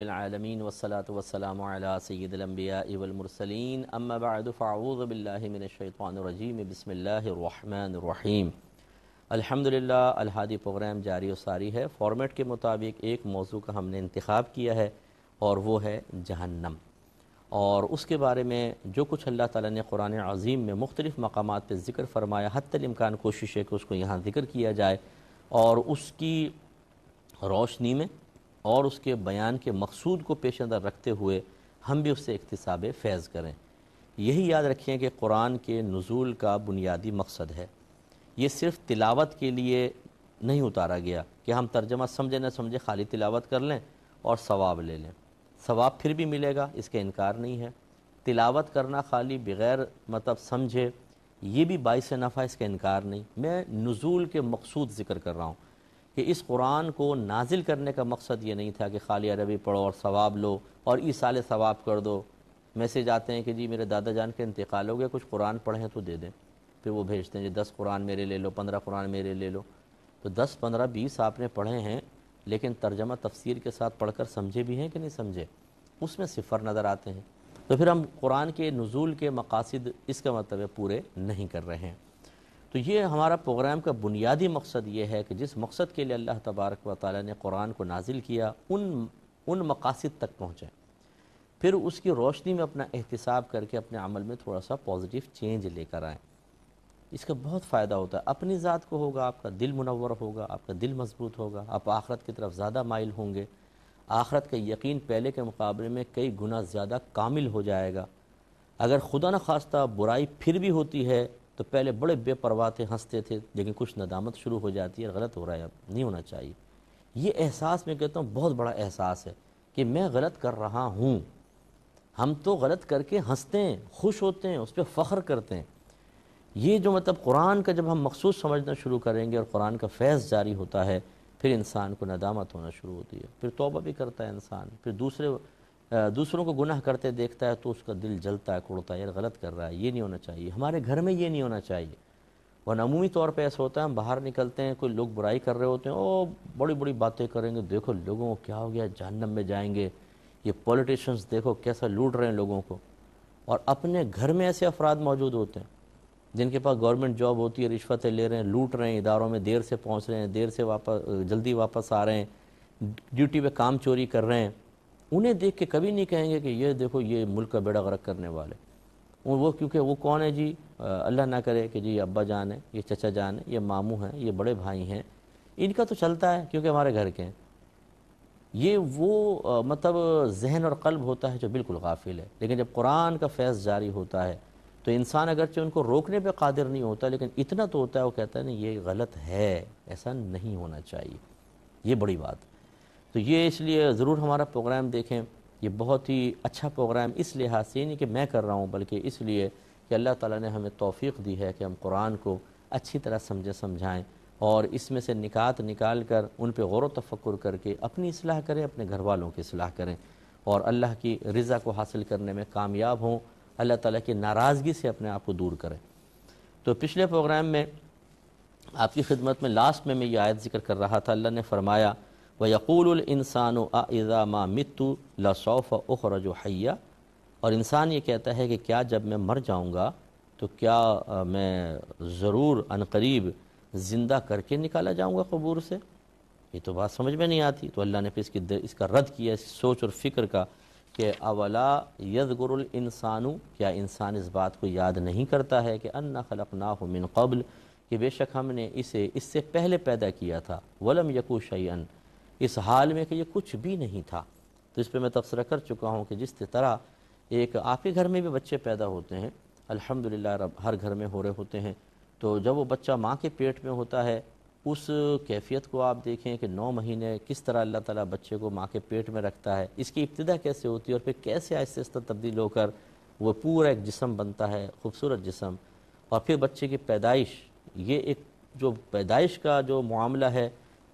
العالمین والصلاة والسلام علی سید الانبیاء والمرسلین اما بعد فاعوذ باللہ من الشیطان الرجیم بسم اللہ الرحمن الرحیم۔ الحمدللہ الہادی پروگرام جاری و ساری ہے۔ فارمیٹ کے مطابق ایک موضوع کا ہم نے انتخاب کیا ہے اور وہ ہے جہنم، اور اس کے بارے میں جو کچھ اللہ تعالیٰ نے قرآن عظیم میں مختلف مقامات پہ ذکر فرمایا، حتی الامکان کوشش ہے کہ اس کو یہاں ذکر کیا جائے اور اس کی روشنی میں اور اس کے بیان کے مقصود کو پیش نظر رکھتے ہوئے ہم بھی اس سے اکتساب فیض کریں۔ یہی یاد رکھیں کہ قرآن کے نزول کا بنیادی مقصد ہے، یہ صرف تلاوت کے لیے نہیں اتارا گیا کہ ہم ترجمہ سمجھے نہ سمجھے خالی تلاوت کر لیں اور ثواب لے لیں۔ ثواب پھر بھی ملے گا، اس کا انکار نہیں ہے۔ تلاوت کرنا خالی بغیر سمجھے یہ بھی باعث نفع، اس کا انکار نہیں۔ میں نزول کے مقصود ذکر کر رہا ہوں کہ اس قرآن کو نازل کرنے کا مقصد یہ نہیں تھا کہ خالی عربی پڑھو اور ثواب لو اور ایصال ثواب کر دو۔ میسیج آتے ہیں کہ جی میرے دادا جان کے انتقال ہو گیا، کچھ قرآن پڑھیں تو دے دیں، پھر وہ بھیجتے ہیں جی 10 قرآن میرے لے لو، 15 قرآن میرے لے لو۔ تو 10 15 20 آپ نے پڑھے ہیں، لیکن ترجمہ تفسیر کے ساتھ پڑھ کر سمجھے بھی ہیں کہ نہیں سمجھے؟ اس میں صفر نظر آتے ہیں۔ تو پھر ہم قرآن کے نزول کے مقاصد اس کا مطلب پورے نہیں کر رہے ہیں۔ تو یہ ہمارا پروگرام کا بنیادی مقصد یہ ہے کہ جس مقصد کے لیے اللہ تبارک و تعالیٰ نے قرآن کو نازل کیا ان مقاصد تک پہنچیں، پھر اس کی روشنی میں اپنا احتساب کر کے اپنے عمل میں تھوڑا سا پازیٹیو چینج لے کر آئیں۔ اس کا بہت فائدہ ہوتا ہے، اپنی ذات کو ہوگا، آپ کا دل منور ہوگا، آپ کا دل مضبوط ہوگا، آپ آخرت کی طرف زیادہ مائل ہوں گے، آخرت کا یقین پہلے کے مقابلے میں کئی گنا زیادہ کامل ہو جائے گا۔ اگر خدا نہ خواستہ برائی پھر بھی ہوتی ہے تو پہلے بڑے بے پرواہ تھے، ہنستے تھے، لیکن کچھ ندامت شروع ہو جاتی ہے، غلط ہو رہا ہے، اب نہیں ہونا چاہیے۔ یہ احساس میں کہتا ہوں بہت بڑا احساس ہے کہ میں غلط کر رہا ہوں۔ ہم تو غلط کر کے ہنستے ہیں، خوش ہوتے ہیں، اس پہ فخر کرتے ہیں۔ یہ جو قرآن کا جب ہم مخصوص سمجھنا شروع کریں گے اور قرآن کا فیض جاری ہوتا ہے، پھر انسان کو ندامت ہونا شروع ہوتی ہے، پھر توبہ بھی کرتا ہے انسان، پھر دوسروں کو گناہ کرتے دیکھتا ہے تو اس کا دل جلتا ہے، کڑتا ہے، یار غلط کر رہا ہے، یہ نہیں ہونا چاہیے۔ ہمارے گھر میں یہ نہیں ہونا چاہیے۔ ورنہ عمومی طور پہ ایسا ہوتا ہے، ہم باہر نکلتے ہیں، کوئی لوگ برائی کر رہے ہوتے ہیں، او بڑی بڑی باتیں کریں گے، دیکھو لوگوں کو کیا ہو گیا، جہنم میں جائیں گے، یہ پولیٹیشنز دیکھو کیسا لوٹ رہے ہیں لوگوں کو۔ اور اپنے گھر میں ایسے افراد موجود ہوتے ہیں جن کے پاس گورنمنٹ جاب ہوتی ہے، رشوتیں لے رہے ہیں، لوٹ رہے ہیں، اداروں میں دیر سے پہنچ رہے ہیں، دیر سے جلدی واپس آ رہے ہیں، ڈیوٹی پہ کام چوری کر رہے ہیں۔ انہیں دیکھ کے کبھی نہیں کہیں گے کہ یہ دیکھو یہ ملک کا بیڑا غرق کرنے والے۔ وہ کیونکہ وہ کون ہے جی؟ اللہ نہ کرے کہ جی ابا جان ہے، یہ چچا جان ہے، یہ ماموں ہیں، یہ بڑے بھائی ہیں، ان کا تو چلتا ہے کیونکہ ہمارے گھر کے ہیں۔ یہ وہ ذہن اور قلب ہوتا ہے جو بالکل غافل ہے۔ لیکن جب قرآن کا فیض جاری ہوتا ہے تو انسان اگرچہ ان کو روکنے پہ قادر نہیں ہوتا، لیکن اتنا تو ہوتا ہے، وہ کہتا ہے نہیں یہ غلط ہے، ایسا نہیں ہونا چاہیے۔ یہ بڑی بات۔ تو یہ اس لیے ضرور ہمارا پروگرام دیکھیں، یہ بہت ہی اچھا پروگرام اس لحاظ سے نہیں کہ میں کر رہا ہوں، بلکہ اس لیے کہ اللہ تعالیٰ نے ہمیں توفیق دی ہے کہ ہم قرآن کو اچھی طرح سمجھائیں اور اس میں سے نکات نکال کر ان پہ غور و تفکر کر کے اپنی اصلاح کریں، اپنے گھر والوں کی اصلاح کریں اور اللہ کی رضا کو حاصل کرنے میں کامیاب ہوں، اللہ تعالیٰ کی ناراضگی سے اپنے آپ کو دور کریں۔ تو پچھلے پروگرام میں آپ کی خدمت میں لاسٹ میں یہ آیت ذکر کر رہا تھا، اللہ نے فرمایا وَيَقُولُ الْإِنسَانُ أَإِذَا مَا مِتُّ لَسَوْفَ أُخْرَجُ حَيًّا، اور انسان یہ کہتا ہے کہ کیا جب میں مر جاؤں گا تو کیا میں ضرور عنقریب زندہ کر کے نکالا جاؤں گا قبور سے؟ یہ تو بات سمجھ میں نہیں آتی۔ تو اللہ نے پھر اس کا رد کیا، اس سوچ اور فکر کا، کہ اولا یذکر الانسان، کیا انسان اس بات کو یاد نہیں کرتا ہے کہ انا خلقناہ من قبل، کہ بے شک ہم نے اسے اس سے پہلے پیدا کیا تھا، ولم یکو شیئا، اس حال میں کہ یہ کچھ بھی نہیں تھا۔ تو اس پہ میں تبصرہ کر چکا ہوں کہ جس طرح ایک آپ کے گھر میں بھی بچے پیدا ہوتے ہیں، الحمدللہ رب ہر گھر میں ہو رہے ہوتے ہیں، تو جب وہ بچہ ماں کے پیٹ میں ہوتا ہے اس کیفیت کو آپ دیکھیں کہ 9 مہینے کس طرح اللہ تعالیٰ بچے کو ماں کے پیٹ میں رکھتا ہے، اس کی ابتدا کیسے ہوتی ہے اور پھر کیسے آہستہ آہستہ تبدیل ہو کر وہ پورا ایک جسم بنتا ہے، خوبصورت جسم، اور پھر بچے کی پیدائش۔ یہ ایک جو پیدائش کا جو معاملہ ہے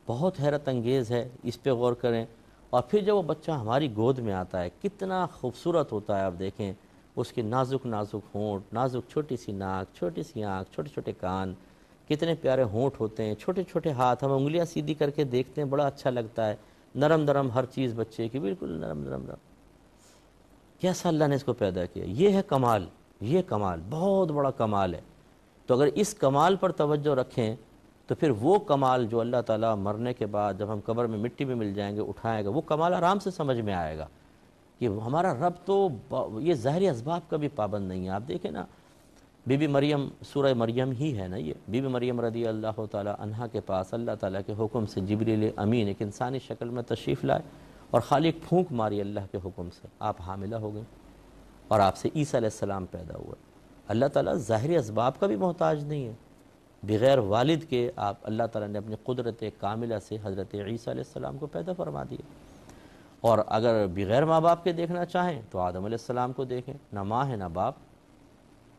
بہت حیرت انگیز ہے، اس پہ غور کریں۔ اور پھر جب وہ بچہ ہماری گود میں آتا ہے کتنا خوبصورت ہوتا ہے، آپ دیکھیں اس کے نازک نازک ہونٹ، نازک چھوٹی سی ناک، چھوٹی سی آنکھ، چھوٹے چھوٹے کان، کتنے پیارے ہونٹ ہوتے ہیں، چھوٹے چھوٹے ہاتھ، ہم انگلیاں سیدھی کر کے دیکھتے ہیں بڑا اچھا لگتا ہے، نرم نرم ہر چیز بچے کی بالکل نرم نرم نرم. کیسا اللہ نے اس کو پیدا کیا. یہ ہے کمال, یہ کمال بہت بڑا کمال ہے. تو اگر اس کمال پر توجہ رکھیں تو پھر وہ کمال جو اللہ تعالیٰ مرنے کے بعد جب ہم قبر میں مٹی میں مل جائیں گے اٹھائے گا, وہ کمال آرام سے سمجھ میں آئے گا کہ ہمارا رب تو یہ ظاہری اسباب کا بھی پابند نہیں ہے. آپ دیکھیں نا, بی بی مریم, سورہ مریم ہی ہے نا یہ, بی بی مریم رضی اللہ تعالیٰ عنہا کے پاس اللہ تعالیٰ کے حکم سے جبریل امین ایک انسانی شکل میں تشریف لائے اور خالی ایک پھونک ماری اللہ کے حکم سے, آپ حاملہ ہو گئیں اور آپ سے عیسیٰ علیہ السلام پیدا ہوا. اللہ تعالیٰ ظاہری اسباب کا بھی محتاج نہیں ہے. بغیر والد کے آپ اللہ تعالیٰ نے اپنی قدرت کاملہ سے حضرت عیسیٰ علیہ السلام کو پیدا فرما دیا. اور اگر بغیر ماں باپ کے دیکھنا چاہیں تو آدم علیہ السلام کو دیکھیں, نہ ماں ہے نہ باپ,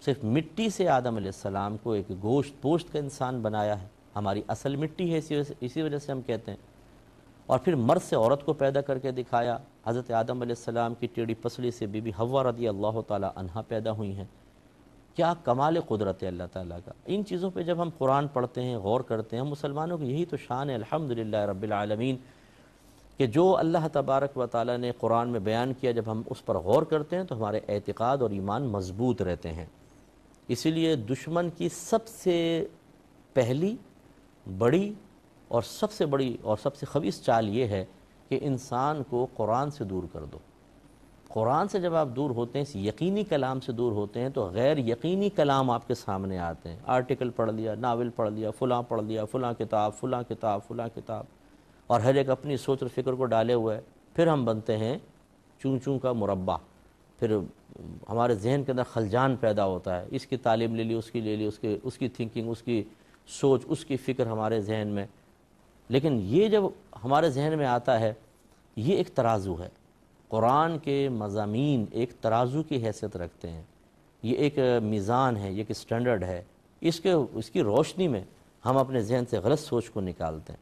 صرف مٹی سے آدم علیہ السلام کو ایک گوشت پوشت کا انسان بنایا ہے. ہماری اصل مٹی ہے, اسی وجہ سے ہم کہتے ہیں. اور پھر مرد سے عورت کو پیدا کر کے دکھایا. حضرت آدم علیہ السلام کی ٹیڑھی پسلی سے بی بی حوا رضی اللہ تعالی عنہا پیدا ہوئی ہیں. کیا کمال قدرت ہے اللہ تعالیٰ کا. ان چیزوں پہ جب ہم قرآن پڑھتے ہیں, غور کرتے ہیں, ہم مسلمانوں کی یہی تو شان ہے الحمدللہ رب العالمین کہ جو اللہ تبارک و تعالیٰ نے قرآن میں بیان کیا جب ہم اس پر غور کرتے ہیں تو ہمارے اعتقاد اور ایمان مضبوط رہتے ہیں. اسی لیے دشمن کی سب سے پہلی, بڑی اور سب سے بڑی اور سب سے خبیث چال یہ ہے کہ انسان کو قرآن سے دور کر دو. قرآن سے جب آپ دور ہوتے ہیں, اس یقینی کلام سے دور ہوتے ہیں, تو غیر یقینی کلام آپ کے سامنے آتے ہیں. آرٹیکل پڑھ لیا, ناول پڑھ لیا, فلاں پڑھ لیا, فلاں کتاب, فلاں کتاب, فلاں کتاب, اور ہر ایک اپنی سوچ اور فکر کو ڈالے ہوئے. پھر ہم بنتے ہیں چون چون کا مربع. پھر ہمارے ذہن کے اندر خلجان پیدا ہوتا ہے, اس کی تعلیم لے لی, اس کی لے لی, اس کی تھنکنگ, اس کی سوچ, اس کی فکر ہمارے ذہن میں. لیکن یہ جب ہمارے ذہن میں آتا ہے, یہ ایک ترازو ہے. قرآن کے مضامین ایک ترازو کی حیثیت رکھتے ہیں. یہ ایک میزان ہے, یہ ایک سٹینڈرڈ ہے. اس کی روشنی میں ہم اپنے ذہن سے غلط سوچ کو نکالتے ہیں.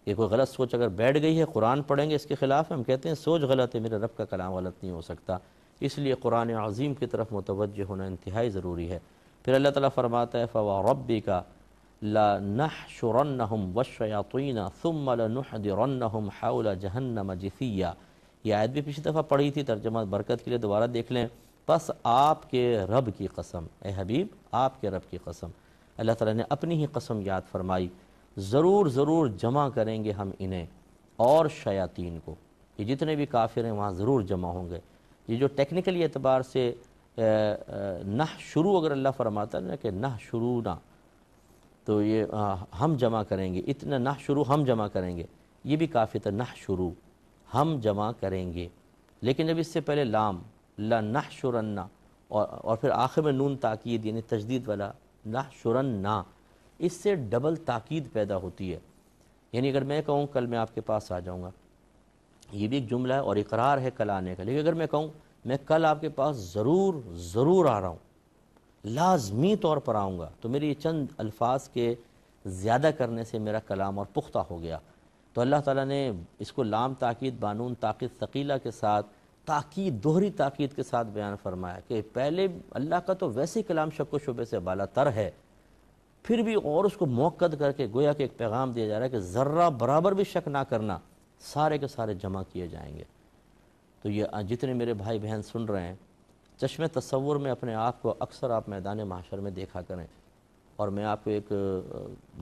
یہ کوئی غلط سوچ اگر بیٹھ گئی ہے, قرآن پڑھیں گے اس کے خلاف, ہم کہتے ہیں سوچ غلط ہے, میرے رب کا کلام غلط نہیں ہو سکتا. اس لیے قرآن عظیم کی طرف متوجہ ہونا انتہائی ضروری ہے. پھر اللہ تعالیٰ فرماتا ہے فَوَرَبِّكَ لَنَحْشُرَنَّهُمْ وَالشَّيَاطِينَ ثُمَّ لَنُحْضِرَنَّهُمْ حَوْلَ جَهَنَّمَ جِثِيًّا. یہ آیت بھی پچھلی دفعہ پڑھی تھی, ترجمہ برکت کے لیے دوبارہ دیکھ لیں. پس آپ کے رب کی قسم, اے حبیب آپ کے رب کی قسم, اللہ تعالیٰ نے اپنی ہی قسم یاد فرمائی, ضرور ضرور جمع کریں گے ہم انہیں اور شیاطین کو. یہ جتنے بھی کافر ہیں وہاں ضرور جمع ہوں گے. یہ جو ٹیکنیکلی اعتبار سے نح شروع اگر اللہ فرماتا ہے نا کہ نح شروع نہ, تو یہ ہم جمع کریں گے, اتنا نح شروع ہم جمع کریں گے, یہ بھی کافی تھا. نح شروع ہم جمع کریں گے, لیکن جب اس سے پہلے لام لَنَحْشُرَنَّ اور پھر آخر میں نون تاکید یعنی تجدید والا نحشرنہ, اس سے ڈبل تاکید پیدا ہوتی ہے. یعنی اگر میں کہوں کل میں آپ کے پاس آ جاؤں گا, یہ بھی ایک جملہ ہے اور اقرار ہے کل آنے کا. لیکن اگر میں کہوں میں کل آپ کے پاس ضرور آ رہا ہوں, لازمی طور پر آؤں گا, تو میری چند الفاظ کے زیادہ کرنے سے میرا کلام اور پختہ ہو گیا. تو اللہ تعالیٰ نے اس کو لام تاکید بانون تاکید ثقیلہ کے ساتھ تاکید, دوہری تاکید کے ساتھ بیان فرمایا کہ پہلے اللہ کا تو ویسے کلام شک و شبے سے بالا تر ہے, پھر بھی اور اس کو موقد کر کے گویا کہ ایک پیغام دیا جا رہا ہے کہ ذرہ برابر بھی شک نہ کرنا, سارے کے سارے جمع کیے جائیں گے. تو یہ جتنے میرے بھائی بہن سن رہے ہیں, چشم تصور میں اپنے آپ کو اکثر آپ میدان محشر میں دیکھا کریں. اور میں آپ کو ایک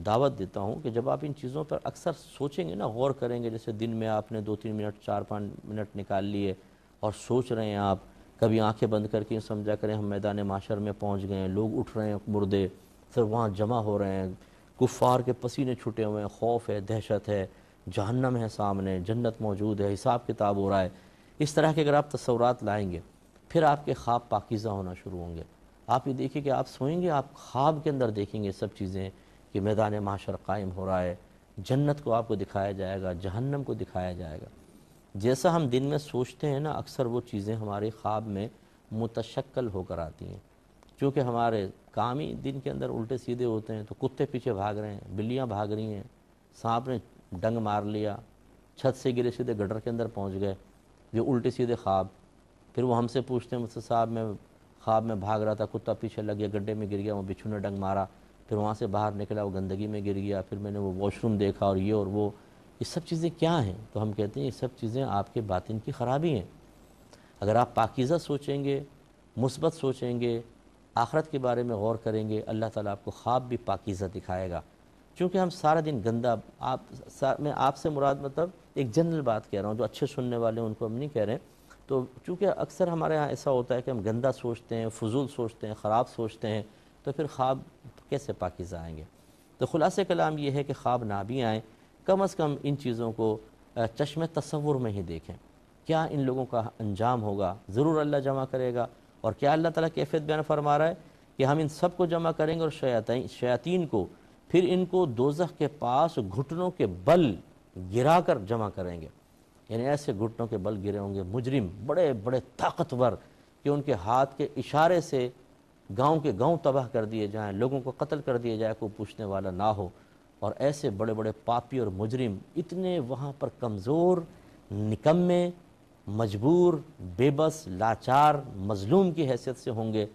دعوت دیتا ہوں کہ جب آپ ان چیزوں پر اکثر سوچیں گے نا, غور کریں گے, جیسے دن میں آپ نے 2-3 منٹ 4-5 منٹ نکال لیے اور سوچ رہے ہیں آپ, کبھی آنکھیں بند کر کے سمجھا کریں ہم میدان محشر میں پہنچ گئے ہیں, لوگ اٹھ رہے ہیں مردے, پھر وہاں جمع ہو رہے ہیں, کفار کے پسینے چھٹے ہوئے ہیں, خوف ہے, دہشت ہے, جہنم ہے سامنے, جنت موجود ہے, حساب کتاب ہو رہا ہے. اس طرح کے اگر آپ تصورات لائیں گے, پھر آپ کے خواب پاکیزہ ہونا شروع ہوں گے. آپ یہ دیکھیں کہ آپ سوئیں گے, آپ خواب کے اندر دیکھیں گے سب چیزیں کہ میدان محشر قائم ہو رہا ہے, جنت کو آپ کو دکھایا جائے گا, جہنم کو دکھایا جائے گا. جیسا ہم دن میں سوچتے ہیں نا, اکثر وہ چیزیں ہمارے خواب میں متشکل ہو کر آتی ہیں. چونکہ ہمارے کام ہی دن کے اندر الٹے سیدھے ہوتے ہیں, تو کتے پیچھے بھاگ رہے ہیں, بلیاں بھاگ رہی ہیں, سانپ نے ڈنگ مار لیا, چھت سے گرے سیدھے گٹر کے اندر پہنچ گئے, یہ الٹے سیدھے خواب. پھر وہ ہم سے پوچھتے ہیں مجھ سے, صاحب میں خواب میں بھاگ رہا تھا, کتا پیچھے لگ گیا, گڈھے میں گر گیا, وہ بچھو نے ڈنگ مارا, پھر وہاں سے باہر نکلا, وہ گندگی میں گر گیا, پھر میں نے وہ واش روم دیکھا اور یہ اور وہ. یہ سب چیزیں کیا ہیں؟ تو ہم کہتے ہیں یہ سب چیزیں آپ کے باطن کی خرابی ہیں۔ اگر آپ پاکیزہ سوچیں گے، مثبت سوچیں گے، آخرت کے بارے میں غور کریں گے، اللہ تعالیٰ آپ کو خواب بھی پاکیزہ دکھائے گا۔ چونکہ ہم سارا دن گندا، میں آپ سے مراد مطلب ایک جنرل بات کہہ رہا ہوں، جو اچھے سننے والے ہیں ان کو ہم نہیں کہہ رہے ہیں۔ تو چونکہ اکثر ہمارے ہاں ایسا ہوتا ہے کہ ہم گندا سوچتے ہیں، فضول سوچتے ہیں، خراب سوچتے ہیں، تو پھر خواب کیسے پاکیزہ آئیں گے؟ تو خلاصہ کلام یہ ہے کہ خواب نہ بھی آئیں، کم از کم ان چیزوں کو چشم تصور میں ہی دیکھیں، کیا ان لوگوں کا انجام ہوگا؟ ضرور اللہ جمع کرے گا۔ اور کیا اللہ تعالیٰ کیفیت بیان فرما رہا ہے کہ ہم ان سب کو جمع کریں گے، اور شیاطین کو پھر ان کو دوزخ کے پاس گھٹنوں کے بل گرا کر جمع کریں گے۔ یعنی ایسے گھٹنوں کے بل گرے ہوں گے مجرم، بڑے بڑے طاقتور، کہ ان کے ہاتھ کے اشارے سے گاؤں کے گاؤں تباہ کر دیے جائیں، لوگوں کو قتل کر دیا جائے، کوئی پوچھنے والا نہ ہو۔ اور ایسے بڑے بڑے پاپی اور مجرم اتنے وہاں پر کمزور، نکمے، مجبور، بے بس، لاچار، مظلوم کی حیثیت سے ہوں گے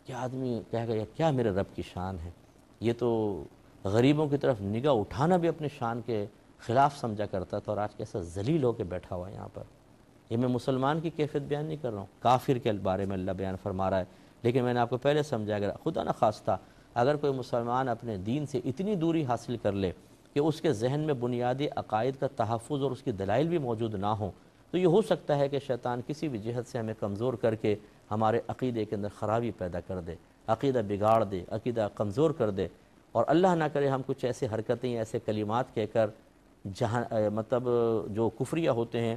کہ آدمی کہے گا یہ کیا میرے رب کی شان ہے؟ یہ تو غریبوں کی طرف نگاہ اٹھانا بھی اپنے شان کے خلاف سمجھا کرتا تھا، اور آج کیسا ذلیل ہو کے بیٹھا ہوا ہے یہاں پر۔ یہ میں مسلمان کی کیفیت بیان نہیں کر رہا ہوں، کافر کے بارے میں اللہ بیان فرما رہا ہے۔ لیکن میں نے آپ کو پہلے سمجھا، اگر خدا نہ خواستہ اگر کوئی مسلمان اپنے دین سے اتنی دوری حاصل کر لے کہ اس کے ذہن میں بنیادی عقائد کا تحفظ اور اس کی دلائل بھی موجود نہ ہوں، تو یہ ہو سکتا ہے کہ شیطان کسی بھی جہت سے ہمیں کمزور کر کے ہمارے عقیدے کے اندر خرابی پیدا کر دے، عقیدہ بگاڑ دے، عقیدہ کمزور کر دے، اور اللہ نہ کرے ہم کچھ ایسے حرکتیں، ایسے کلمات کہہ کر جہاں مطلب جو کفریہ ہوتے ہیں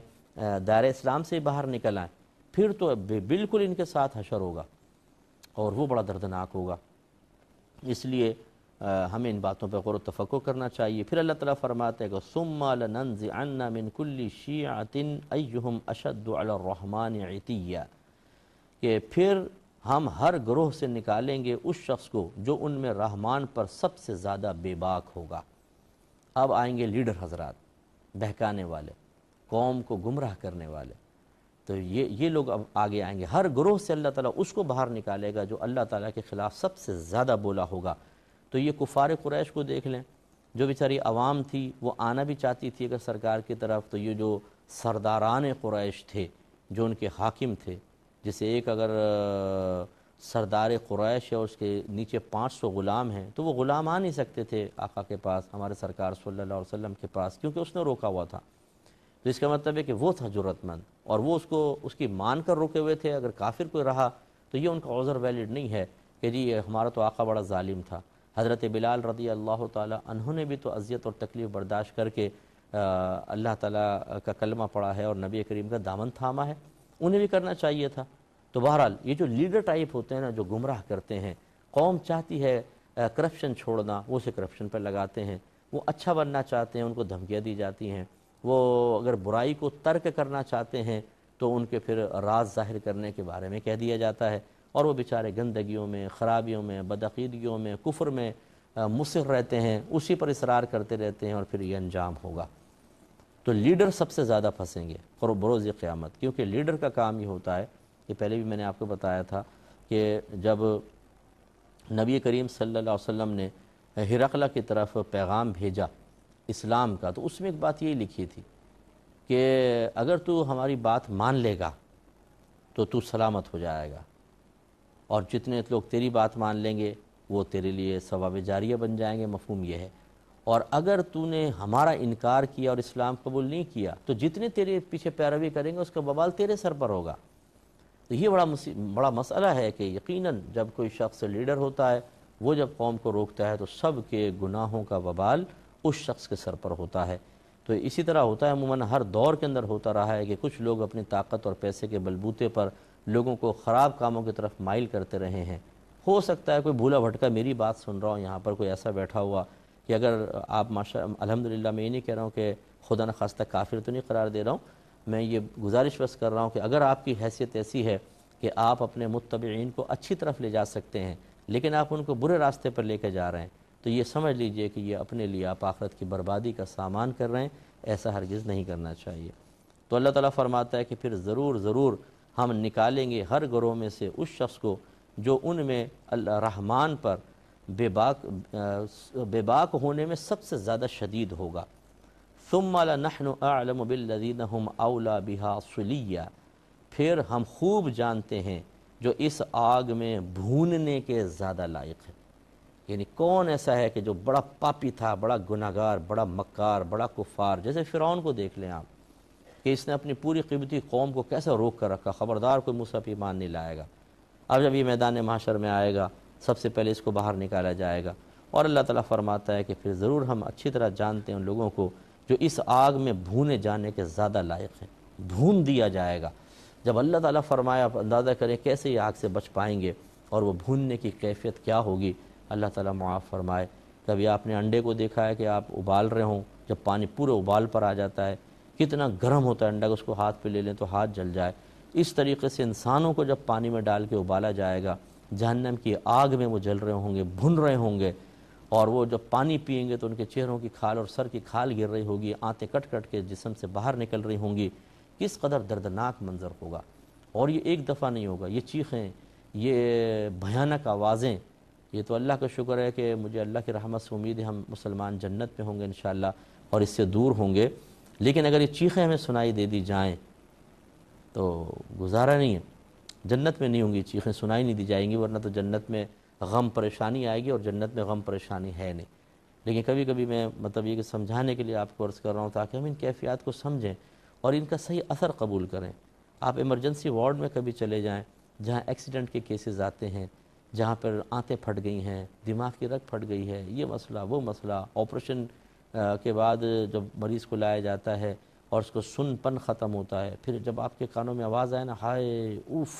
دائرہ اسلام سے باہر نکل آئیں، پھر تو بالکل ان کے ساتھ حشر ہوگا، اور وہ بڑا دردناک ہوگا۔ اس لیے ہمیں ان باتوں پہ غور و تفکر کرنا چاہیے۔ پھر اللہ تعالیٰ فرماتے ہیں کہ ثُمَّ لَنَنزِعَنَّ مِن كُلِّ شِيعَةٍ أَيُّهُمْ أَشَدُّ عَلَى الرَّحْمَنِ عِتِيًّا، کہ پھر ہم ہر گروہ سے نکالیں گے اس شخص کو جو ان میں رحمان پر سب سے زیادہ بے باک ہوگا۔ اب آئیں گے لیڈر حضرات، بہکانے والے، قوم کو گمراہ کرنے والے، تو یہ لوگ اب آگے آئیں گے۔ ہر گروہ سے اللہ تعالیٰ اس کو باہر نکالے گا جو اللہ تعالیٰ کے خلاف سب سے زیادہ بولا ہوگا۔ تو یہ کفار قریش کو دیکھ لیں، جو بیچاری عوام تھی وہ آنا بھی چاہتی تھی اگر سرکار کی طرف، تو یہ جو سرداران قریش تھے، جو ان کے حاکم تھے، جسے ایک اگر سردار قریش ہے، اس کے نیچے 500 غلام ہیں، تو وہ غلام آ نہیں سکتے تھے آقا کے پاس، ہمارے سرکار صلی اللہ علیہ وسلم کے پاس، کیونکہ اس نے روکا ہوا تھا۔ تو اس کا مطلب ہے کہ وہ تھا جرأت مند، اور وہ اس کی مان کر روکے ہوئے تھے۔ اگر کافر کوئی رہا تو یہ ان کا عذر ویلڈ نہیں ہے کہ جی ہمارا تو آقا بڑا ظالم تھا۔ حضرت بلال رضی اللہ تعالی عنہ نے بھی تو اذیت اور تکلیف برداشت کر کے اللہ تعالیٰ کا کلمہ پڑھا ہے اور نبی کریم کا دامن تھاما ہے، انہیں بھی کرنا چاہیے تھا۔ تو بہرحال یہ جو لیڈر ٹائپ ہوتے ہیں نا، جو گمراہ کرتے ہیں، قوم چاہتی ہے کرپشن چھوڑنا، وہ اسے کرپشن پر لگاتے ہیں، وہ اچھا بننا چاہتے ہیں، ان کو دھمکیاں دی جاتی ہیں، وہ اگر برائی کو ترک کرنا چاہتے ہیں تو ان کے پھر راز ظاہر کرنے کے بارے میں کہہ دیا جاتا ہے، اور وہ بیچارے گندگیوں میں، خرابیوں میں، بدعقیدگیوں میں، کفر میں مصر رہتے ہیں، اسی پر اصرار کرتے رہتے ہیں، اور پھر یہ انجام ہوگا۔ تو لیڈر سب سے زیادہ پھنسیں گے بروز قیامت، کیونکہ لیڈر کا کام یہ ہوتا ہے کہ پہلے بھی میں نے آپ کو بتایا تھا کہ جب نبی کریم صلی اللہ علیہ وسلم نے ہرقلہ کی طرف پیغام بھیجا اسلام کا، تو اس میں ایک بات یہی لکھی تھی کہ اگر تو ہماری بات مان لے گا تو تو سلامت ہو جائے گا، اور جتنے لوگ تیری بات مان لیں گے وہ تیرے لیے ثواب جاریہ بن جائیں گے، مفہوم یہ ہے۔ اور اگر تو نے ہمارا انکار کیا اور اسلام قبول نہیں کیا تو جتنے تیرے پیچھے پیروی کریں گے اس کا وبال تیرے سر پر ہوگا۔ تو یہ بڑا مسئلہ ہے کہ یقیناً جب کوئی شخص لیڈر ہوتا ہے، وہ جب قوم کو روکتا ہے تو سب کے گناہوں کا وبال اس شخص کے سر پر ہوتا ہے۔ تو اسی طرح ہوتا ہے، عموماً ہر دور کے اندر ہوتا رہا ہے کہ کچھ لوگ اپنی طاقت اور پیسے کے بلبوتے پر لوگوں کو خراب کاموں کی طرف مائل کرتے رہے ہیں۔ ہو سکتا ہے کوئی بھولا بھٹکا میری بات سن رہا ہوں یہاں پر، کوئی ایسا بیٹھا ہوا کہ اگر آپ الحمدللہ میں یہ نہیں کہہ رہا ہوں کہ خدا نخواستہ کافر تو نہیں قرار دے رہا ہوں، میں یہ گزارش بس کر رہا ہوں کہ اگر آپ کی حیثیت ایسی ہے کہ آپ اپنے متبعین کو اچھی طرف لے جا سکتے ہیں لیکن آپ ان کو برے راستے پر لے کے جا رہے ہیں، تو یہ سمجھ لیجئے کہ یہ اپنے لیے آپ آخرت کی بربادی کا سامان کر رہے ہیں، ایسا ہرگز نہیں کرنا چاہیے۔ تو اللہ تعالیٰ فرماتا ہے کہ پھر ضرور ہم نکالیں گے ہر گروہ میں سے اس شخص کو جو ان میں اللہ رحمان پر بے باک ہونے میں سب سے زیادہ شدید ہوگا۔ ثم لنحن اعلم بالذین هم اولی بها صلیہ، پھر ہم خوب جانتے ہیں جو اس آگ میں بھوننے کے زیادہ لائق ہے۔ یعنی کون ایسا ہے کہ جو بڑا پاپی تھا، بڑا گناہگار، بڑا مکار، بڑا کفار، جیسے فرعون کو دیکھ لیں آپ کہ اس نے اپنی پوری قبطی قوم کو کیسے روک کر رکھا، خبردار کوئی موسیٰ پہ ایمان نہیں لائے گا۔ اب جب یہ میدان محشر میں آئے گا سب سے پہلے اس کو باہر نکالا جائے گا، اور اللہ تعالیٰ فرماتا ہے کہ پھر ضرور ہم اچھی طرح جانتے ہیں ان لوگوں کو جو اس آگ میں بھونے جانے کے زیادہ لائق ہیں، بھون دیا جائے گا۔ جب اللہ تعالیٰ فرمایا، آپ اندازہ کریں کیسے یہ آگ سے بچ پائیں گے اور وہ بھوننے کی کیفیت کیا ہوگی۔ اللہ تعالیٰ معاف فرمائے۔ کبھی آپ نے انڈے کو دیکھا ہے کہ آپ ابال رہے ہوں، جب پانی پورے ابال پر آ جاتا ہے کتنا گرم ہوتا ہے انڈا، کہ اس کو ہاتھ پہ لے لیں تو ہاتھ جل جائے۔ اس طریقے سے انسانوں کو جب پانی میں ڈال کے ابالا جائے گا، جہنم کی آگ میں وہ جل رہے ہوں گے، بھن رہے ہوں گے، اور وہ جب پانی پئیں گے تو ان کے چہروں کی کھال اور سر کی کھال گر رہی ہوگی، آنتیں کٹ کٹ کے جسم سے باہر نکل رہی ہوں گی۔ کس قدر دردناک منظر ہوگا، اور یہ ایک دفعہ نہیں ہوگا، یہ چیخیں، یہ بھیانک آوازیں۔ یہ تو اللہ کا شکر ہے کہ مجھے اللہ کی رحمت سے امید ہے ہم مسلمان جنت میں ہوں گے انشاءاللہ اور اس سے دور ہوں گے، لیکن اگر یہ چیخیں ہمیں سنائی دے دی جائیں تو گزارا نہیں ہے۔ جنت میں نہیں ہوں گی چیخیں، سنائی نہیں دی جائیں گی، ورنہ تو جنت میں غم پریشانی آئے گی، اور جنت میں غم پریشانی ہے نہیں۔ لیکن کبھی کبھی میں مطلب یہ کہ سمجھانے کے لیے آپ کو عرض کر رہا ہوں تاکہ ہم ان کیفیات کو سمجھیں اور ان کا صحیح اثر قبول کریں۔ آپ ایمرجنسی وارڈ میں کبھی چلے جائیں جہاں ایکسیڈنٹ کے کیسز آتے ہیں، جہاں پر آنتیں پھٹ گئی ہیں، دماغ کی رگ پھٹ گئی ہے، یہ مسئلہ وہ مسئلہ، آپریشن کے بعد جب مریض کو لایا جاتا ہے اور اس کو سن پن ختم ہوتا ہے، پھر جب آپ کے کانوں میں آواز آئے نا ہائے اوف،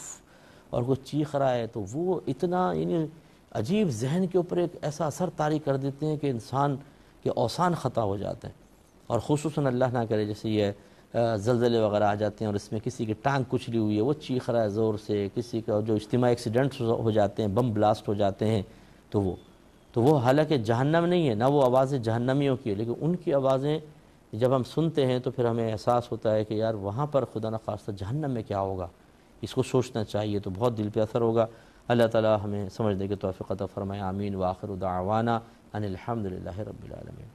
اور وہ چیخ رہا ہے، تو وہ اتنا یعنی عجیب ذہن کے اوپر ایک ایسا اثر طاری کر دیتے ہیں کہ انسان کے اوسان خطا ہو جاتے ہیں۔ اور خصوصاً اللہ نہ کرے جیسے یہ زلزلے وغیرہ آ جاتے ہیں اور اس میں کسی کی ٹانگ کچلی ہوئی ہے، وہ چیخ رہا ہے زور سے، کسی کا جو اجتماعی ایکسیڈنٹس ہو جاتے ہیں، بم بلاسٹ ہو جاتے ہیں، تو وہ حالانکہ جہنم نہیں ہے، نہ وہ آوازیں جہنمیوں کی ہے، لیکن ان کی آوازیں جب ہم سنتے ہیں تو پھر ہمیں احساس ہوتا ہے کہ یار وہاں پر خدا نخواستہ جہنم میں کیا ہوگا، اس کو سوچنا چاہیے، تو بہت دل پہ اثر ہوگا۔ اللہ تعالی ہمیں سمجھنے کی توفیق عطا فرمائے، آمین۔ وآخر دعوانا ان الحمد للہ رب العالمین۔